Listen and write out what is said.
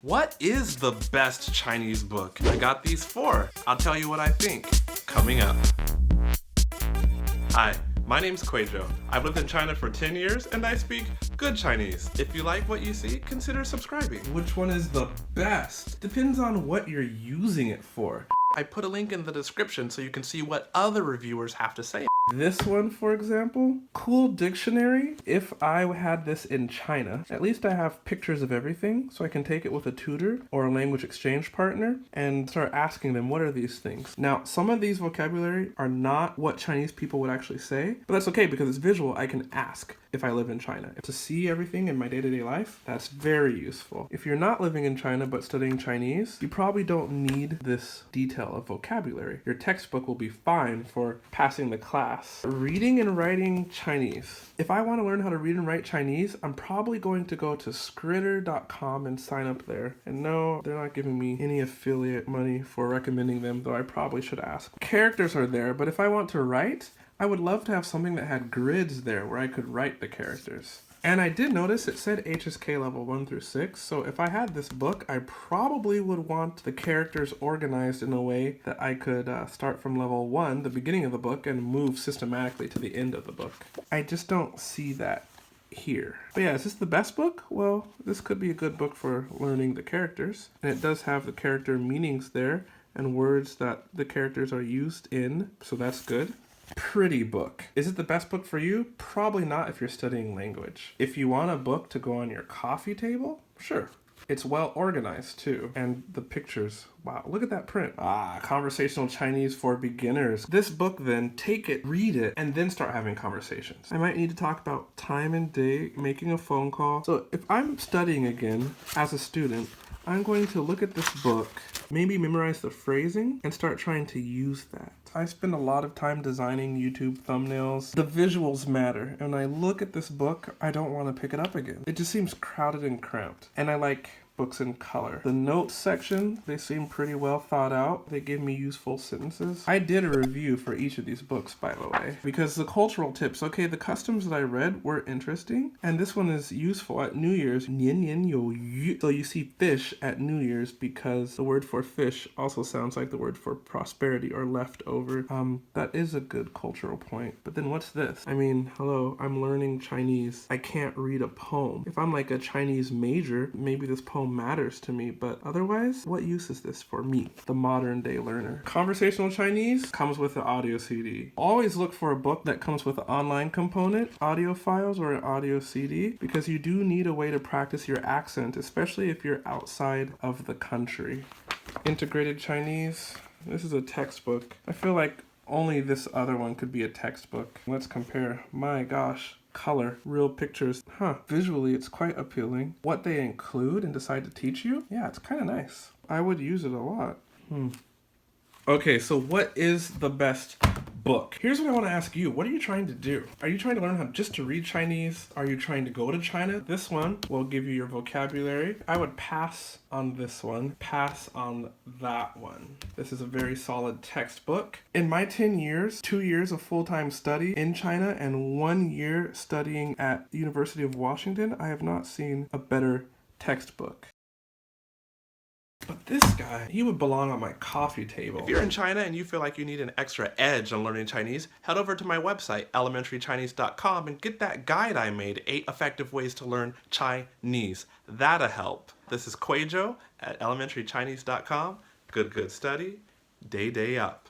What is the best Chinese book? I got these 4. I'll tell you what I think. Coming up. Hi, my name's Kuizhou. I've lived in China for 10 years and I speak good Chinese. If you like what you see, consider subscribing. Which one is the best? Depends on what you're using it for. I put a link in the description so you can see what other reviewers have to say. This one, for example, cool dictionary. If I had this in China, at least I have pictures of everything, so I can take it with a tutor or a language exchange partner and start asking them, what are these things? Now, some of these vocabulary are not what Chinese people would actually say, but that's okay because it's visual. I can ask if I live in China. To see everything in my day-to-day life, that's very useful. If you're not living in China but studying Chinese, you probably don't need this detail of vocabulary. Your textbook will be fine for passing the class. Reading and writing Chinese. If I want to learn how to read and write Chinese, I'm probably going to go to skritter.com and sign up there. And no, they're not giving me any affiliate money for recommending them, though I probably should ask. Characters are there, but if I want to write, I would love to have something that had grids there where I could write the characters. And I did notice it said HSK level 1 through 6, so if I had this book, I probably would want the characters organized in a way that I could start from level 1, the beginning of the book, and move systematically to the end of the book. I just don't see that here. But yeah, is this the best book? Well, this could be a good book for learning the characters, and it does have the character meanings there and words that the characters are used in, so that's good. Pretty book. Is it the best book for you? Probably not if you're studying language. If you want a book to go on your coffee table, sure. It's well organized too. And the pictures, wow, look at that print. Conversational Chinese for beginners. This book then, take it, read it, and then start having conversations. I might need to talk about time and day, making a phone call. So if I'm studying again as a student, I'm going to look at this book, maybe memorize the phrasing, and start trying to use that. I spend a lot of time designing YouTube thumbnails. The visuals matter. And when I look at this book, I don't want to pick it up again. It just seems crowded and cramped. And I like books in color. The notes section, they seem pretty well thought out. They give me useful sentences. I did a review for each of these books, by the way, because the cultural tips, okay, the customs that I read were interesting, and this one is useful at New Year's. 年年有余. So you see fish at New Year's because the word for fish also sounds like the word for prosperity or leftover. That is a good cultural point. But then what's this? I mean, hello, I'm learning Chinese. I can't read a poem. If I'm like a Chinese major, maybe this poem matters to me, but otherwise, what use is this for me, the modern day learner? Conversational Chinese comes with the audio CD. Always look for a book that comes with an online component, audio files, or an audio CD, because you do need a way to practice your accent, especially if you're outside of the country. Integrated Chinese. This is a textbook. I feel like only this other one could be a textbook. Let's compare. My gosh. Color, real pictures. Visually, it's quite appealing. What they include and decide to teach you, yeah, it's kind of nice. I would use it a lot. Okay, so what is the best book? Here's what I want to ask you. What are you trying to do? Are you trying to learn how just to read Chinese? Are you trying to go to China? This one will give you your vocabulary. I would pass on this one, pass on that one. This is a very solid textbook. In my 10 years, 2 years of full-time study in China and 1 year studying at the University of Washington, I have not seen a better textbook. But this guy, he would belong on my coffee table. If you're in China and you feel like you need an extra edge on learning Chinese, head over to my website, elementarychinese.com, and get that guide I made, 8 effective ways to learn Chinese. That'll help. This is Kuizhou at elementarychinese.com. Good study. Day up.